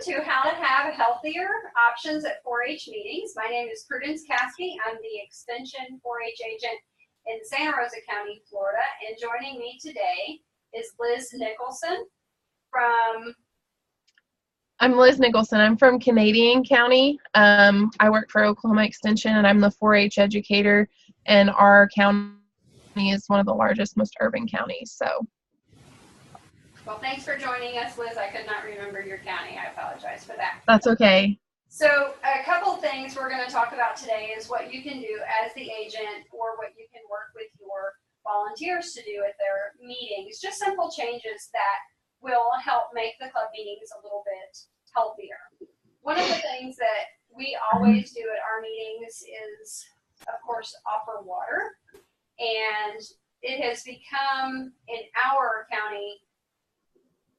to How to Have Healthier Options at 4-H Meetings. My name is Prudence Caskey. I'm the Extension 4-H agent in Santa Rosa County, Florida. And joining me today is Liz Nicholson from... I'm Liz Nicholson. I'm from Canadian County. I work for Oklahoma Extension, and I'm the 4-H educator, and our county is one of the largest, most urban counties. So. Well, thanks for joining us, Liz. I could not remember your county. I apologize for that. That's okay. So a couple things we're going to talk about today is what you can do as the agent or what you can work with your volunteers to do at their meetings. Just simple changes that will help make the club meetings a little bit healthier. One of the things that we always do at our meetings is, of course, offer water. And it has become, in our county,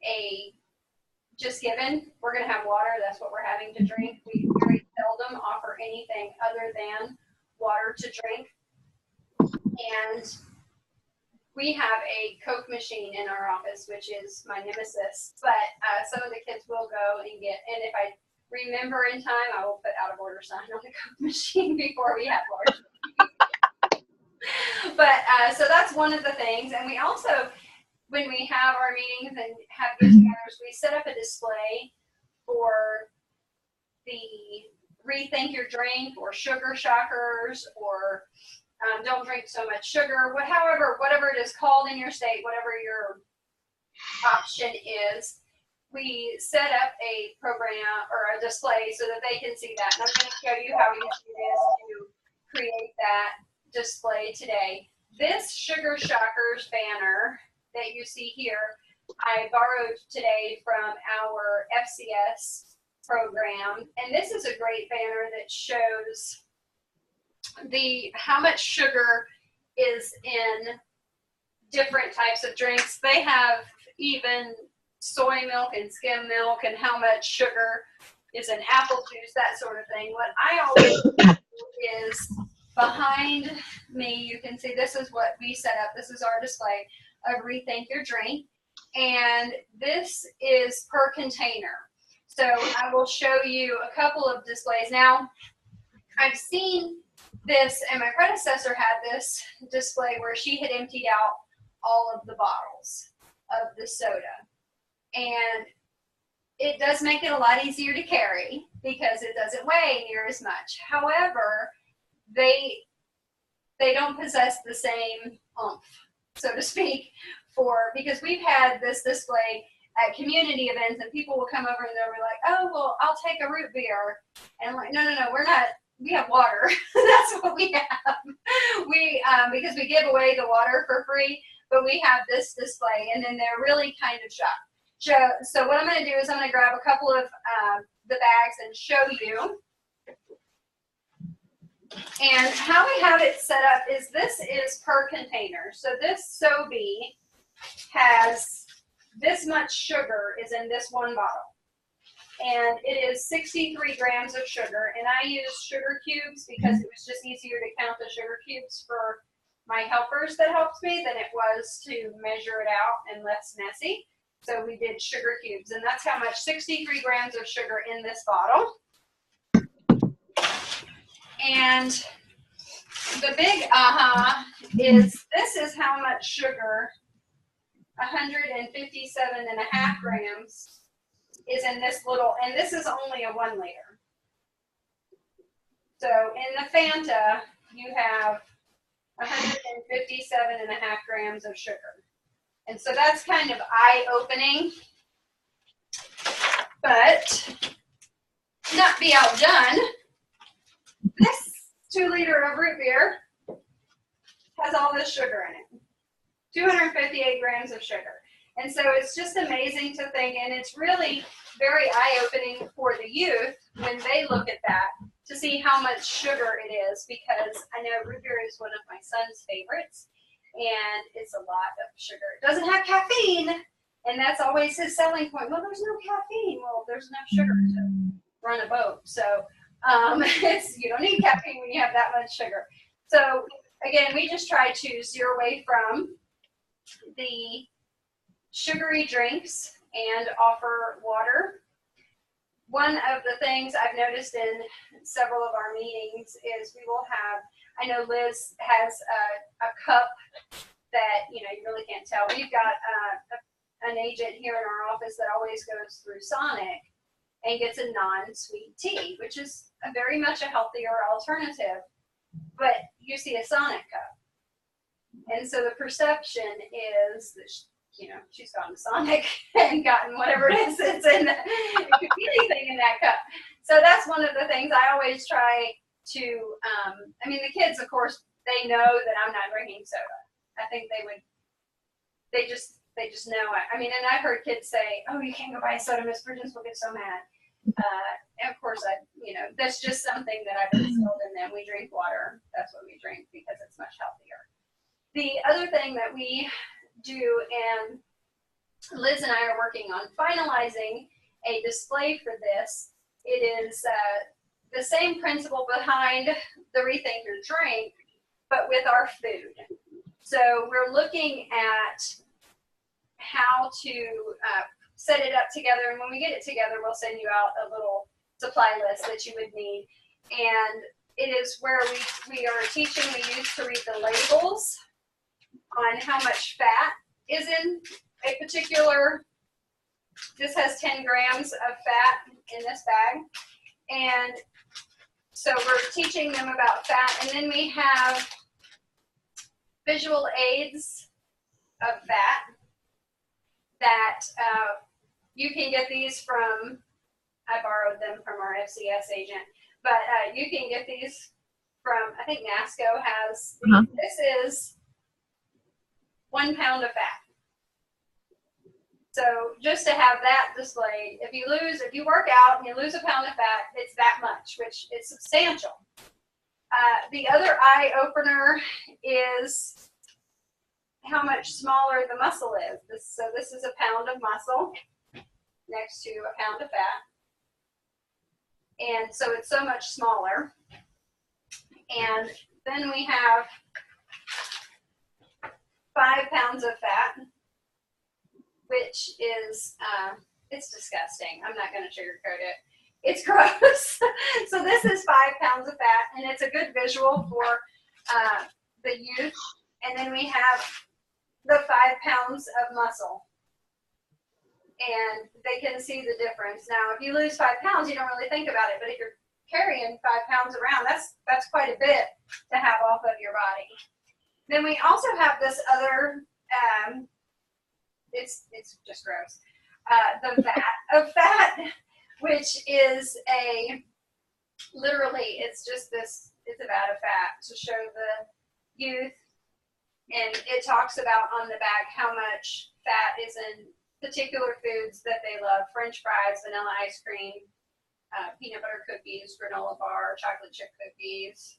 a just given. We're going to have water. That's what we're having to drink. We very seldom offer anything other than water to drink. And we have a Coke machine in our office, which is my nemesis. But some of the kids will go and get, and if I remember in time, I will put out of order sign on the Coke machine before we have large. But so that's one of the things. And we also, when we have our meetings and have get-togethers, we set up a display for the Rethink Your Drink or Sugar Shockers or Don't Drink So Much Sugar, whatever it is called in your state, whatever your option is. We set up a program or a display so that they can see that. And I'm going to show you how easy it is to create that display today. This Sugar Shockers banner that you see here, I borrowed today from our FCS program. And this is a great banner that shows how much sugar is in different types of drinks. They have even soy milk and skim milk and how much sugar is in apple juice, that sort of thing. What I always do is behind me, you can see this is what we set up. This is our display of Rethink Your Drink. And this is per container. So I will show you a couple of displays. Now, I've seen this, and my predecessor had this display where she had emptied out all of the bottles of the soda. And it does make it a lot easier to carry because it doesn't weigh near as much. However, they don't possess the same oomph, so to speak, because we've had this display at community events and people will come over and they'll be like, oh, well, I'll take a root beer. And I'm like, no, we're not, we have water. That's what we have. Because we give away the water for free, but we have this display and then they're really kind of shocked. So what I'm going to do is I'm going to grab a couple of the bags and show you. And how we have it set up is this is per container. So this SoBe has this much sugar is in this one bottle. And it is 63 grams of sugar. And I use sugar cubes because it was just easier to count the sugar cubes for my helpers that helped me than it was to measure it out and less messy. So we did sugar cubes. And that's how much, 63 grams of sugar in this bottle. And the big aha is this is how much sugar, 157.5 grams, is in this little, and this is only a 1 liter. So in the Fanta, you have 157.5 grams of sugar. And so that's kind of eye-opening, but not be outdone. This 2 liter of root beer has all this sugar in it, 258 grams of sugar. And so it's just amazing to think, and it's really very eye-opening for the youth when they look at that to see how much sugar it is, because I know root beer is one of my son's favorites, and it's a lot of sugar. It doesn't have caffeine, and that's always his selling point. Well, there's no caffeine. Well, there's enough sugar to run a boat. So you don't need caffeine when you have that much sugar. So again, we just try to steer away from the sugary drinks and offer water one of the things I've noticed in several of our meetings is we will have, I know Liz has a cup that, you really can't tell. We've got an agent here in our office that always goes through Sonic and gets a non-sweet tea, which is very much a healthier alternative. But you see a Sonic cup. And so the perception is that, she's gone to Sonic and gotten whatever it is that's in it could be anything in that cup. So that's one of the things I always try to, the kids, of course, they know that I'm not drinking soda. I think they just know it. And I've heard kids say, "Oh, you can't go buy a soda, Miss Bridgens will get so mad." And of course, that's just something that I've instilled in them. We drink water. That's what we drink because it's much healthier. The other thing that we do, and Liz and I are working on finalizing a display for this. It is the same principle behind the Rethink Your Drink, but with our food. So we're looking at how to set it up together, and when we get it together, we'll send you out a little supply list that you would need. And it is where we are teaching the youth to read the labels on how much fat is in a particular, this has 10 grams of fat in this bag. And so we're teaching them about fat, and then we have visual aids of fat that you can get these from, I borrowed them from our FCS agent, but you can get these from, I think NASCO has, This is 1 pound of fat. So just to have that displayed, if you work out and you lose a pound of fat, it's that much, which is substantial. The other eye opener is how much smaller the muscle is. So this is a pound of muscle next to a pound of fat. And so it's so much smaller. And then we have 5 pounds of fat, which is, it's disgusting. I'm not going to sugarcoat it. It's gross. So this is 5 pounds of fat, and it's a good visual for the youth. And then we have the 5 pounds of muscle. And they can see the difference. Now, if you lose 5 pounds, you don't really think about it. But if you're carrying 5 pounds around, that's quite a bit to have off of your body. Then we also have this other, it's just gross, the vat of fat, which is literally, it's just this, it's a vat of fat to show the youth. And it talks about on the back how much fat is in particular foods that they love: French fries, vanilla ice cream, peanut butter cookies, granola bar, chocolate chip cookies.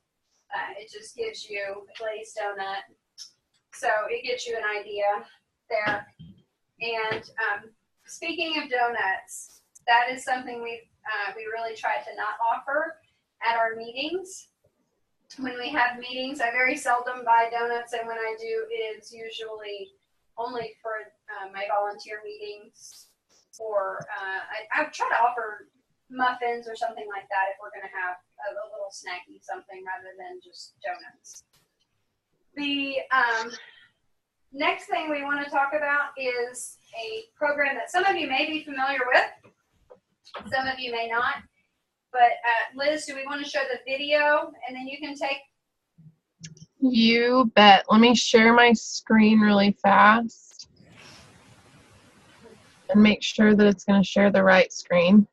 It just gives you a glazed donut. So it gives you an idea there. And speaking of donuts, that is something we really try to not offer at our meetings. When we have meetings, I very seldom buy donuts, and when I do, it's usually only for my volunteer meetings, or I try to offer muffins or something like that if we're going to have a little snacky something rather than just donuts. The next thing we want to talk about is a program that some of you may be familiar with, some of you may not. But Liz, do we want to show the video, and then you can take? You bet. Let me share my screen really fast and make sure that it's going to share the right screen.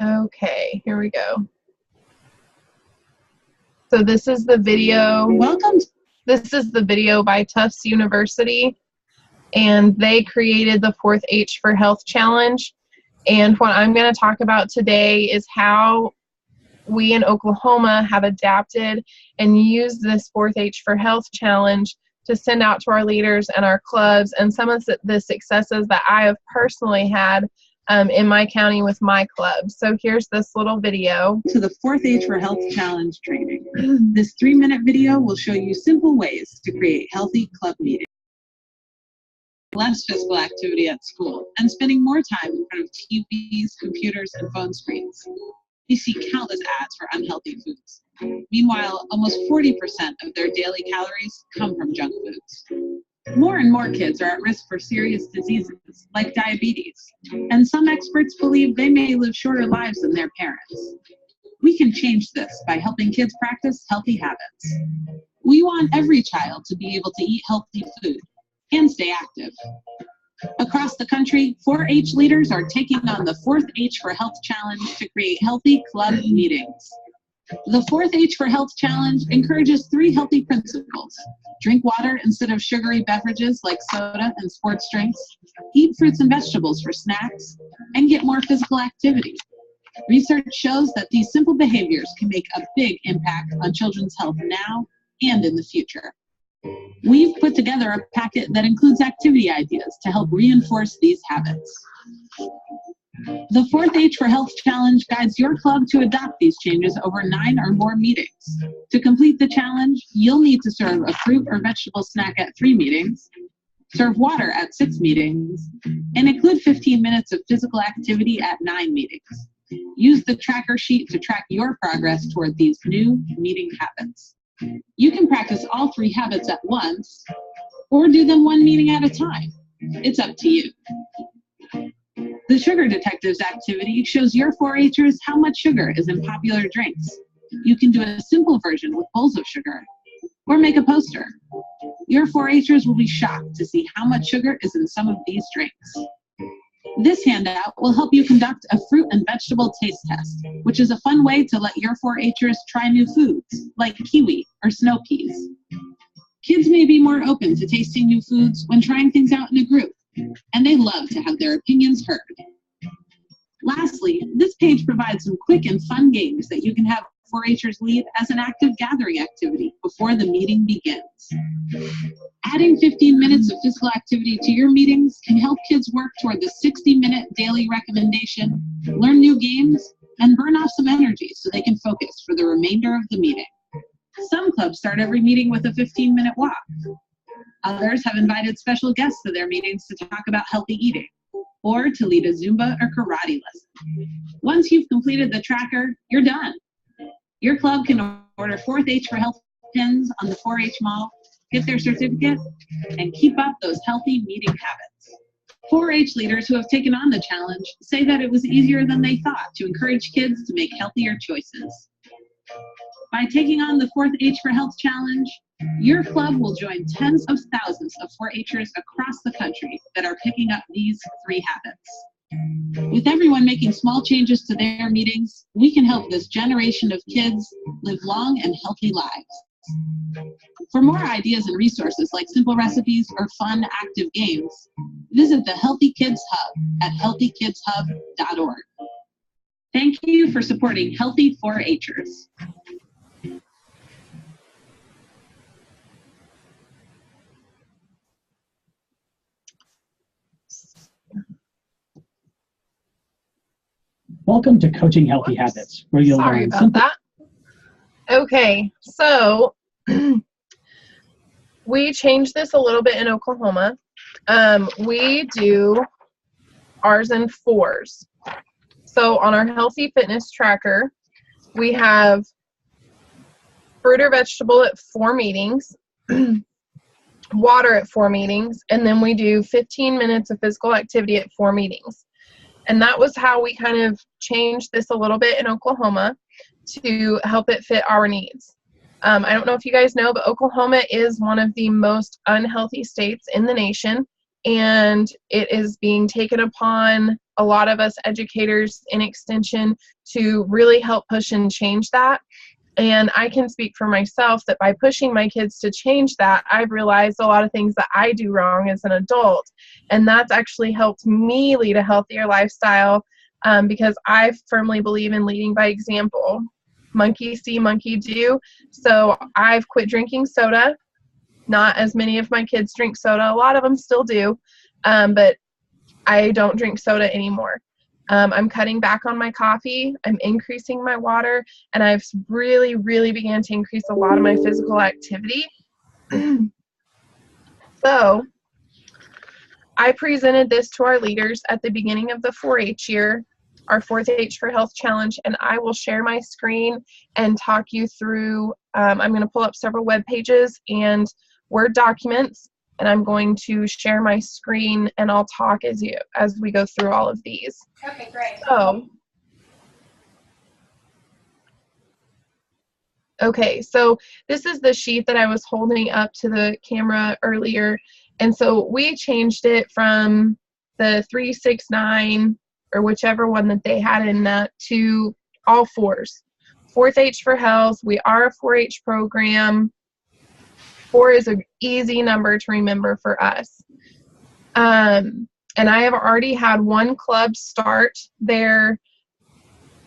Okay, here we go. So this is the video. Welcome. This is the video by Tufts University, and they created the 4th H for Health Challenge. And what I'm going to talk about today is how we in Oklahoma have adapted and used this 4th H for Health Challenge to send out to our leaders and our clubs, and some of the successes that I have personally had in my county with my club. So here's this little video. To the 4th H for Health Challenge training. This 3-minute video will show you simple ways to create healthy club meetings. Less physical activity at school and spending more time in front of TVs, computers, and phone screens. You see countless ads for unhealthy foods. Meanwhile, almost 40% of their daily calories come from junk foods. More and more kids are at risk for serious diseases like diabetes, and some experts believe they may live shorter lives than their parents. We can change this by helping kids practice healthy habits. We want every child to be able to eat healthy food and stay active. Across the country, 4-H leaders are taking on the 4th H for Health Challenge to create healthy club meetings. The 4th H for Health Challenge encourages 3 healthy principles. Drink water instead of sugary beverages like soda and sports drinks, eat fruits and vegetables for snacks, and get more physical activity. Research shows that these simple behaviors can make a big impact on children's health now and in the future. We've put together a packet that includes activity ideas to help reinforce these habits. The 4th H for Health Challenge guides your club to adopt these changes over 9 or more meetings. To complete the challenge, you'll need to serve a fruit or vegetable snack at 3 meetings, serve water at 6 meetings, and include 15 minutes of physical activity at 9 meetings. Use the tracker sheet to track your progress toward these new meeting habits. You can practice all 3 habits at once, or do them 1 meeting at a time. It's up to you. The Sugar Detectives activity shows your 4-Hers how much sugar is in popular drinks. You can do a simple version with bowls of sugar, or make a poster. Your 4-Hers will be shocked to see how much sugar is in some of these drinks. This handout will help you conduct a fruit and vegetable taste test, which is a fun way to let your 4-Hers try new foods, like kiwi or snow peas. Kids may be more open to tasting new foods when trying things out in a group, and they love to have their opinions heard. Lastly, this page provides some quick and fun games that you can have 4-Hers lead as an active gathering activity before the meeting begins. Adding 15 minutes of physical activity to your meetings can help kids work toward the 60-minute daily recommendation, learn new games, and burn off some energy so they can focus for the remainder of the meeting. Some clubs start every meeting with a 15-minute walk. Others have invited special guests to their meetings to talk about healthy eating, or to lead a Zumba or karate lesson. Once you've completed the tracker, you're done. Your club can order 4th H for Health pins on the 4-H Mall, get their certificate, and keep up those healthy meeting habits. 4-H leaders who have taken on the challenge say that it was easier than they thought to encourage kids to make healthier choices. By taking on the 4th H for Health Challenge, your club will join tens of thousands of 4-Hers across the country that are picking up these 3 habits. With everyone making small changes to their meetings, we can help this generation of kids live long and healthy lives. For more ideas and resources like simple recipes or fun, active games, visit the Healthy Kids Hub at healthykidshub.org. Thank you for supporting Healthy 4-Hers. Welcome to Coaching Healthy Habits, where you'll Sorry learn about simple. that. Okay, so we changed this a little bit in Oklahoma. We do ours in 4s. So on our healthy fitness tracker, we have fruit or vegetable at 4 meetings, water at 4 meetings, and then we do 15 minutes of physical activity at 4 meetings. And that was how we kind of changed this a little bit in Oklahoma to help it fit our needs. I don't know if you guys know, but Oklahoma is one of the most unhealthy states in the nation, and it is being taken upon a lot of us educators in Extension to really help push and change that. And I can speak for myself that by pushing my kids to change that, I've realized a lot of things that I do wrong as an adult. And that's actually helped me lead a healthier lifestyle because I firmly believe in leading by example. Monkey see, monkey do. So I've quit drinking soda. Not as many of my kids drink soda. A lot of them still do, but I don't drink soda anymore. I'm cutting back on my coffee. I'm increasing my water, and I've really, really began to increase a lot of my physical activity. So I presented this to our leaders at the beginning of the 4-H year, our 4th H for Health Challenge, and I will share my screen and talk you through, I'm going to pull up several web pages and Word documents, and I'm going to share my screen and I'll talk as we go through all of these. Okay, great. So this is the sheet that I was holding up to the camera earlier. And so we changed it from the 369 or whichever one that they had in that to all 4s. 4th H for Health. We are a 4-H program. 4 is an easy number to remember for us. And I have already had one club start their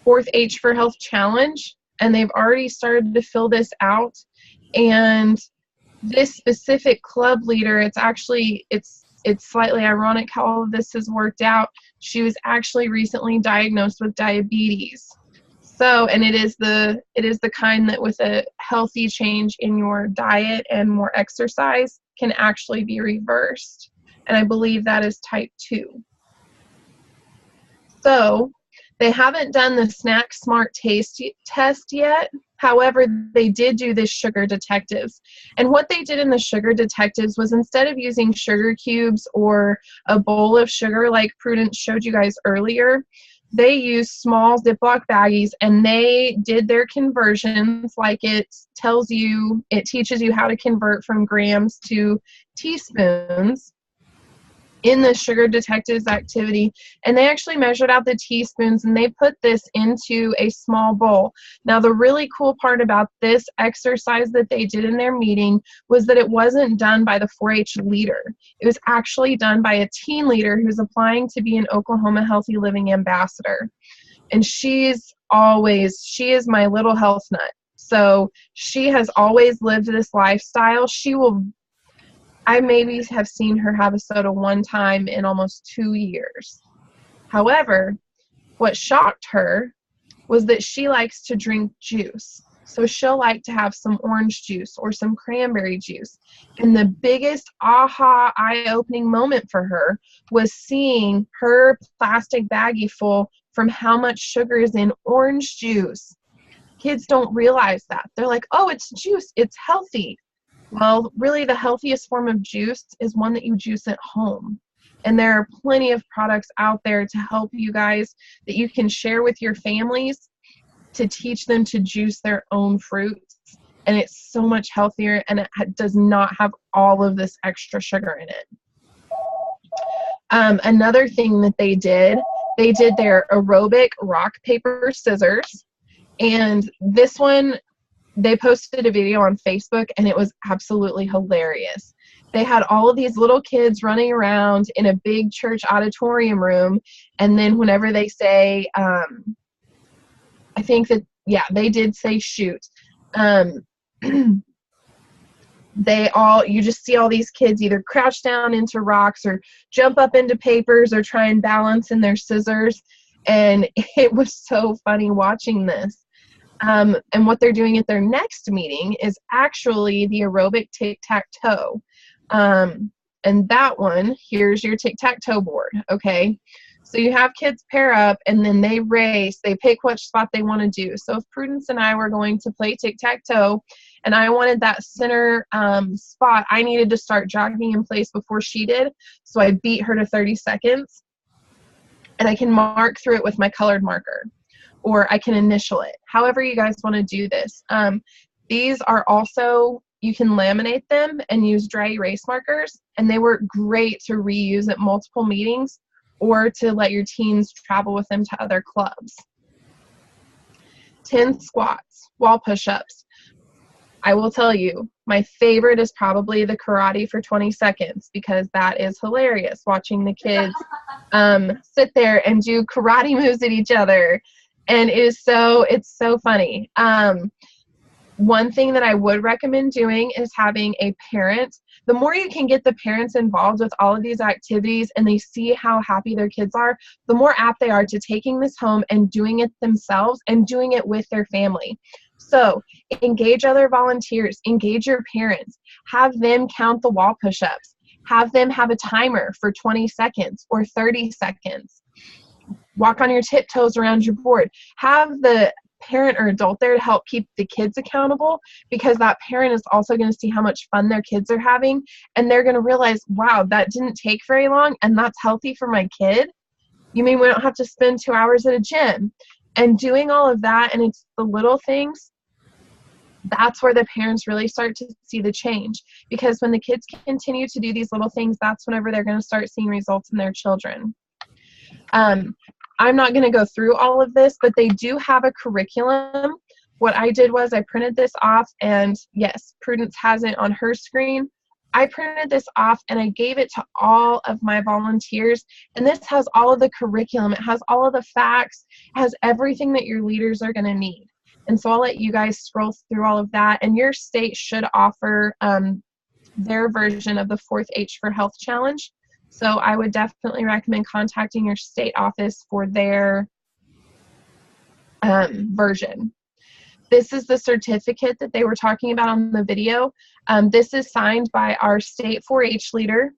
4th H for Health challenge, and they've already started to fill this out. And this specific club leader, it's slightly ironic how all of this has worked out. She was actually recently diagnosed with diabetes. So, and it is the kind that with a healthy change in your diet and more exercise can actually be reversed. And I believe that is type 2. So they haven't done the Snack Smart Taste test yet. However, they did do this Sugar Detectives. And what they did in the Sugar Detectives was instead of using sugar cubes or a bowl of sugar like Prudence showed you guys earlier, they used small Ziploc baggies and they did their conversions like it teaches you how to convert from grams to teaspoons in the Sugar Detectives activity, and they actually measured out the teaspoons and they put this into a small bowl. Now the really cool part about this exercise that they did in their meeting was that it wasn't done by the 4-H leader. It was actually done by a teen leader who's applying to be an Oklahoma Healthy Living ambassador. And she is my little health nut. So she has always lived this lifestyle. I maybe have seen her have a soda one time in almost 2 years. However, what shocked her was that she likes to drink juice. So she'll like to have some orange juice or some cranberry juice. And the biggest aha, eye-opening moment for her was seeing her plastic baggie full from how much sugar is in orange juice. Kids don't realize that. They're like, oh, it's juice, it's healthy. Well, really the healthiest form of juice is one that you juice at home. And there are plenty of products out there to help you guys that you can share with your families to teach them to juice their own fruits. And it's so much healthier and it does not have all of this extra sugar in it. Another thing that they did their aerobic rock, paper, scissors. And this one, they posted a video on Facebook and it was absolutely hilarious. They had all of these little kids running around in a big church auditorium room, and then whenever they say, I think that, yeah, they did say shoot. You just see all these kids either crouch down into rocks or jump up into papers or try and balance in their scissors. And it was so funny watching this. And what they're doing at their next meeting is actually the aerobic tic-tac-toe. And that one, here's your tic-tac-toe board, okay? So you have kids pair up and then they race, they pick which spot they want to do. So if Prudence and I were going to play tic-tac-toe and I wanted that center spot, I needed to start jogging in place before she did. So I beat her to 30 seconds and I can mark through it with my colored marker, or I can initial it. However you guys want to do this. These are also, you can laminate them and use dry erase markers, and they work great to reuse at multiple meetings or to let your teens travel with them to other clubs. 10 squats, wall push-ups. I will tell you, my favorite is probably the karate for 20 seconds because that is hilarious, watching the kids sit there and do karate moves at each other. And it's so funny. One thing that I would recommend doing is having a parent. The more you can get the parents involved with all of these activities and they see how happy their kids are, the more apt they are to taking this home and doing it themselves and doing it with their family. So engage other volunteers, engage your parents, have them count the wall push-ups, have them have a timer for 20 seconds or 30 seconds. Walk on your tiptoes around your board. Have the parent or adult there to help keep the kids accountable, because that parent is also going to see how much fun their kids are having, and they're going to realize, wow, that didn't take very long and that's healthy for my kid. You mean we don't have to spend 2 hours at a gym? And doing all of that, and it's the little things, that's where the parents really start to see the change, because when the kids continue to do these little things, that's whenever they're going to start seeing results in their children. I'm not going to go through all of this, but they do have a curriculum. What I did was I printed this off, and yes, Prudence has it on her screen. I printed this off and I gave it to all of my volunteers, and this has all of the curriculum. It has all of the facts. It has everything that your leaders are going to need. And so I'll let you guys scroll through all of that, and your state should offer their version of the 4th H for Health Challenge. So I would definitely recommend contacting your state office for their version. This is the certificate that they were talking about on the video. This is signed by our state 4-H leader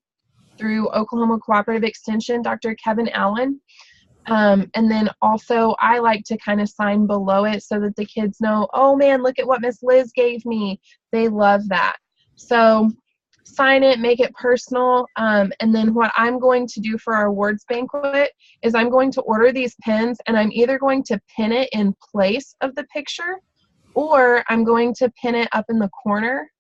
through Oklahoma Cooperative Extension, Dr. Kevin Allen. And then also I like to kind of sign below it so that the kids know, oh man, look at what Miss Liz gave me. They love that. So sign it, make it personal. And then what I'm going to do for our awards banquet is I'm going to order these pins, and I'm either going to pin it in place of the picture, or I'm going to pin it up in the corner.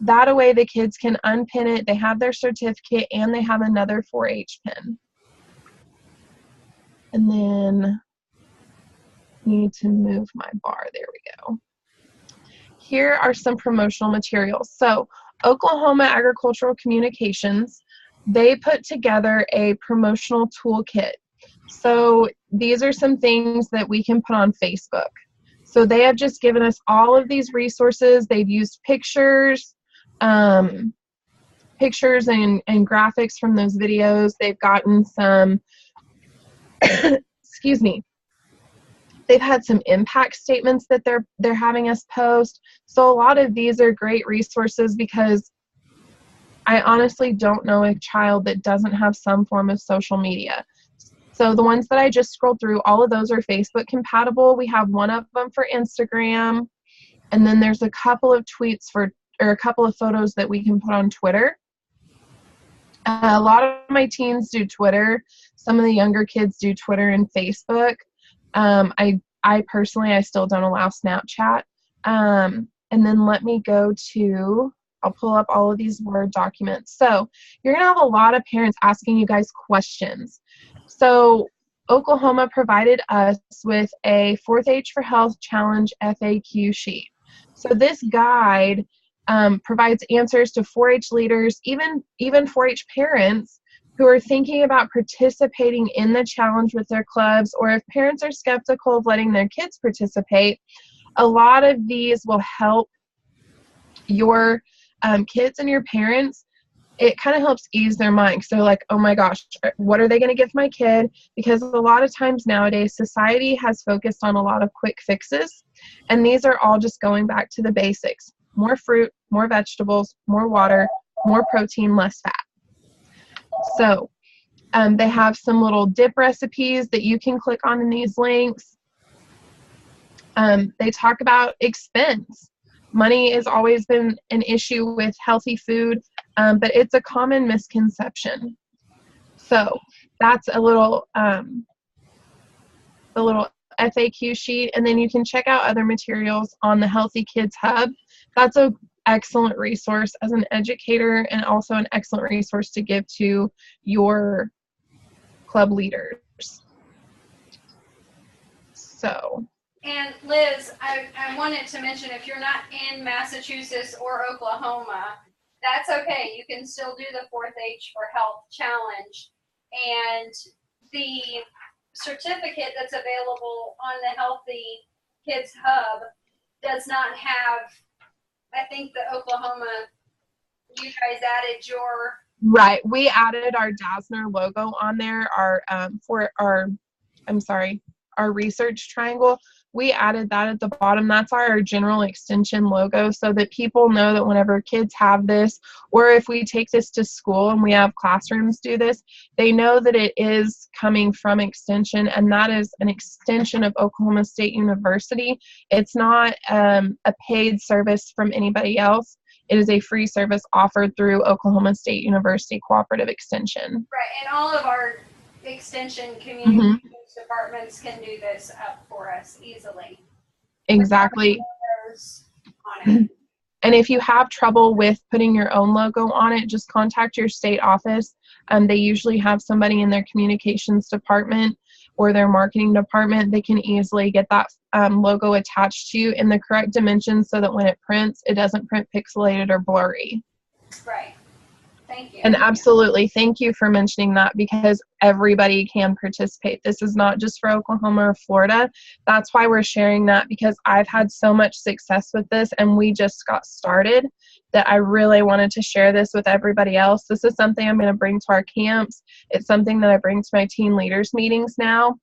That way the kids can unpin it, they have their certificate, and they have another 4-H pin. And then need to move my bar. There we go. Here are some promotional materials. So Oklahoma Agricultural Communications, they put together a promotional toolkit. So these are some things that we can put on Facebook. So they have just given us all of these resources. They've used pictures, pictures and graphics from those videos. They've gotten some, excuse me, they've had some impact statements that they're having us post. So a lot of these are great resources, because I honestly don't know a child that doesn't have some form of social media. So the ones that I just scrolled through, all of those are Facebook compatible. We have one of them for Instagram, and then there's a couple of tweets or a couple of photos that we can put on Twitter. A lot of my teens do Twitter. Some of the younger kids do Twitter and Facebook. I personally, I still don't allow Snapchat. And then let me go to, I'll pull up all of these Word documents. So you're going to have a lot of parents asking you guys questions. So Oklahoma provided us with a 4th H for Health Challenge FAQ sheet. So this guide provides answers to 4-H leaders, even 4-H parents who are thinking about participating in the challenge with their clubs, or if parents are skeptical of letting their kids participate. A lot of these will help your kids and your parents. It kind of helps ease their mind, because they're like, oh my gosh, what are they going to give my kid? Because a lot of times nowadays, society has focused on a lot of quick fixes, and these are all just going back to the basics. More fruit, more vegetables, more water, more protein, less fat. So they have some little dip recipes that you can click on in these links. They talk about expense. Money has always been an issue with healthy food, but it's a common misconception. So that's a little FAQ sheet, and then you can check out other materials on the Healthy Kids Hub. That's an excellent resource as an educator, and also an excellent resource to give to your club leaders. So. And Liz, I wanted to mention, if you're not in Massachusetts or Oklahoma, that's okay. You can still do the 4th H for Health Challenge. And the certificate that's available on the Healthy Kids Hub does not have, I think the Oklahoma, you guys added your, Right. We added our Dazzner logo on there, our research triangle. We added that at the bottom. That's our general extension logo so that people know that whenever kids have this, or if we take this to school and we have classrooms do this, they know that it is coming from extension, and that is an extension of Oklahoma State University. It's not a paid service from anybody else. It is a free service offered through Oklahoma State University Cooperative Extension. right, and all of our extension communications departments can do this up for us easily. Exactly. Those on it. And if you have trouble with putting your own logo on it, just contact your state office. They usually have somebody in their communications department or their marketing department. They can easily get that logo attached to you in the correct dimensions so that when it prints, it doesn't print pixelated or blurry. Right. Thank you. And absolutely, thank you for mentioning that, because everybody can participate. This is not just for Oklahoma or Florida. That's why we're sharing that, because I've had so much success with this and we just got started that I really wanted to share this with everybody else. This is something I'm going to bring to our camps. It's something that I bring to my teen leaders meetings now.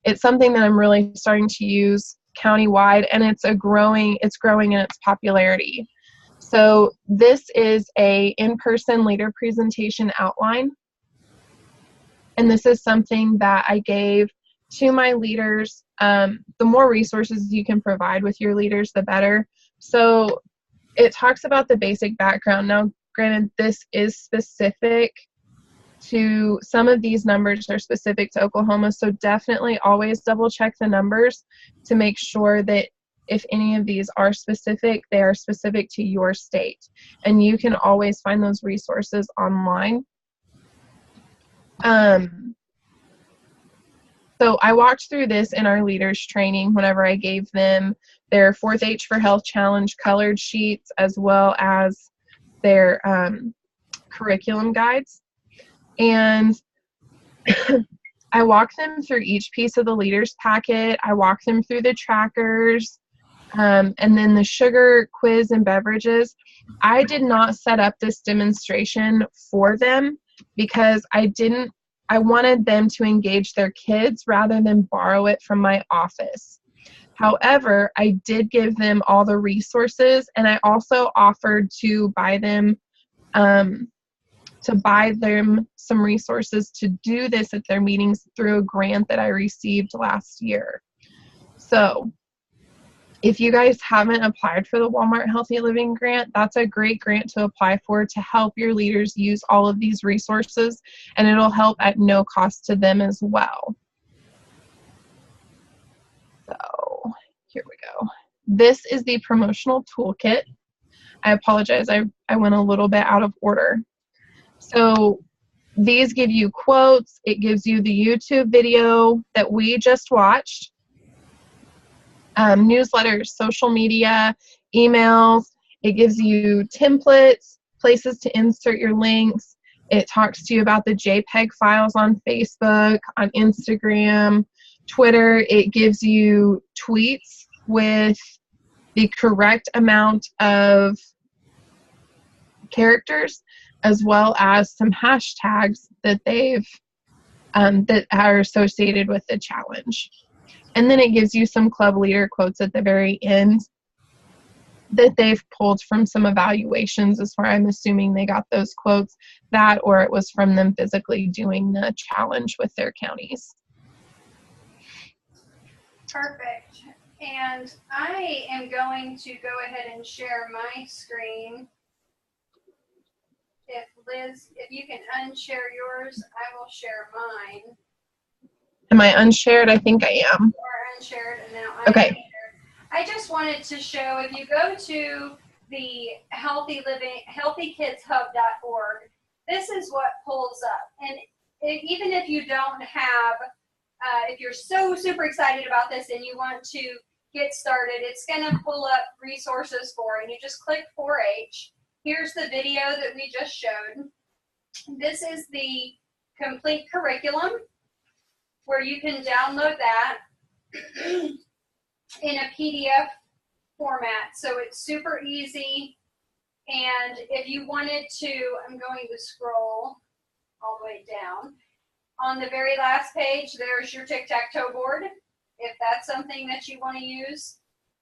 It's something that I'm really starting to use countywide, and it's growing in its popularity. So this is a in-person leader presentation outline. And this is something that I gave to my leaders. The more resources you can provide with your leaders, the better. So it talks about the basic background. Now, granted, this is specific to, some of these numbers are specific to Oklahoma. So definitely always double check the numbers to make sure that if any of these are specific, they are specific to your state. And you can always find those resources online. So I walked through this in our leaders training whenever I gave them their 4th H for Health Challenge colored sheets, as well as their curriculum guides. And I walked them through each piece of the leaders packet. I walked them through the trackers. And then the sugar quiz and beverages. I did not set up this demonstration for them because I wanted them to engage their kids rather than borrow it from my office. However, I did give them all the resources, and I also offered to buy them some resources to do this at their meetings through a grant that I received last year. So if you guys haven't applied for the Walmart Healthy Living Grant, that's a great grant to apply for to help your leaders use all of these resources, and it'll help at no cost to them as well. So here we go. This is the promotional toolkit. I apologize, I went a little bit out of order. So these give you quotes. It gives you the YouTube video that we just watched. Newsletters, social media, emails. It gives you templates, places to insert your links. It talks to you about the JPEG files on Facebook, on Instagram, Twitter. It gives you tweets with the correct amount of characters, as well as some hashtags that that are associated with the challenge. And then it gives you some club leader quotes at the very end that they've pulled from some evaluations, is where I'm assuming they got those quotes, that or it was from them physically doing the challenge with their counties. Perfect. And I am going to go ahead and share my screen. If Liz, if you can unshare yours, I will share mine. Am I unshared? I think I am. You are unshared, and now I'm Okay. unshared. I just wanted to show, if you go to the healthykidshub.org, this is what pulls up. And even if you don't have, if you're so super excited about this and you want to get started, it's going to pull up resources for, and you just click 4-H. Here's the video that we just showed. This is the complete curriculum, where you can download that. in a PDF format, so it's super easy. And if you wanted to, I'm going to scroll all the way down. On the very last page, there's your tic-tac-toe board, if that's something that you want to use.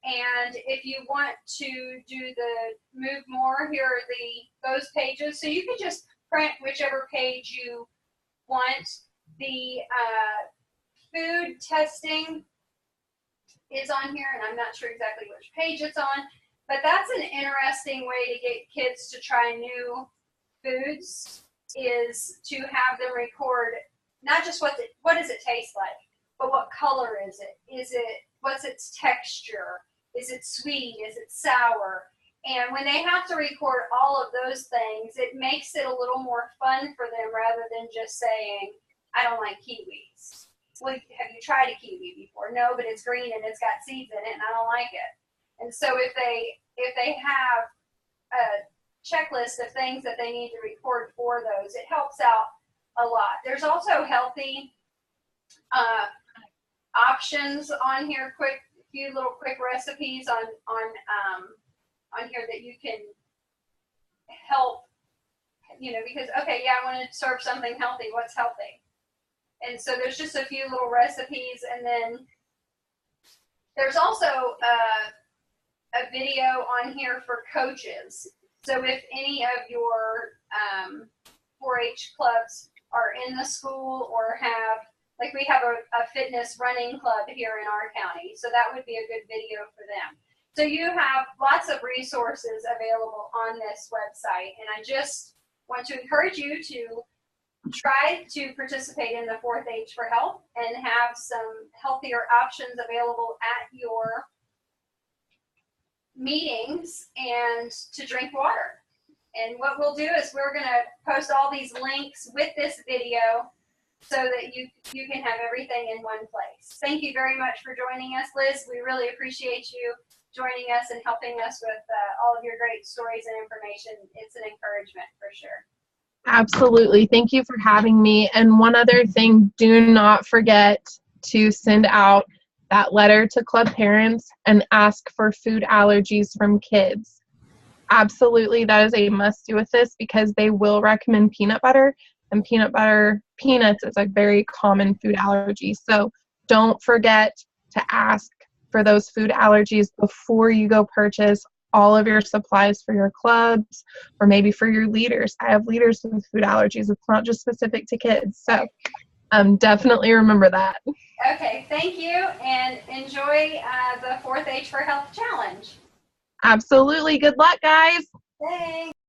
And if you want to do the move more, here are those pages. So you can just print whichever page you want. The food testing is on here, and I'm not sure exactly which page it's on, but that's an interesting way to get kids to try new foods, is to have them record not just what does it taste like, but what color is it, what's its texture, is it sweet, is it sour? And when they have to record all of those things, it makes it a little more fun for them rather than just saying, I don't like kiwis. Well, have you tried a kiwi before? No, but it's green and it's got seeds in it and I don't like it. And so if they have a checklist of things that they need to record for those, it helps out a lot. There's also healthy options on here, few little quick recipes on here that you can help, because, okay, yeah, I want to serve something healthy. What's healthy? And so there's just a few little recipes, and then there's also a video on here for coaches. So if any of your 4-H clubs are in the school or have, like we have a fitness running club here in our county, so that would be a good video for them. So you have lots of resources available on this website, and I just want to encourage you to try to participate in the 4-H for Health and have some healthier options available at your meetings, and to drink water. And what we'll do is we're going to post all these links with this video so that you can have everything in one place. Thank you very much for joining us, Liz. We really appreciate you joining us and helping us with all of your great stories and information. It's an encouragement for sure. Absolutely. Thank you for having me. And one other thing, do not forget to send out that letter to club parents and ask for food allergies from kids. Absolutely, that is a must do with this, because they will recommend peanut butter, and peanuts is a very common food allergy. So don't forget to ask for those food allergies before you go purchase all of your supplies for your clubs or maybe for your leaders. I have leaders with food allergies. It's not just specific to kids. So definitely remember that. Okay, thank you, and enjoy the 4-H for Health Challenge. Absolutely. Good luck, guys. Thanks.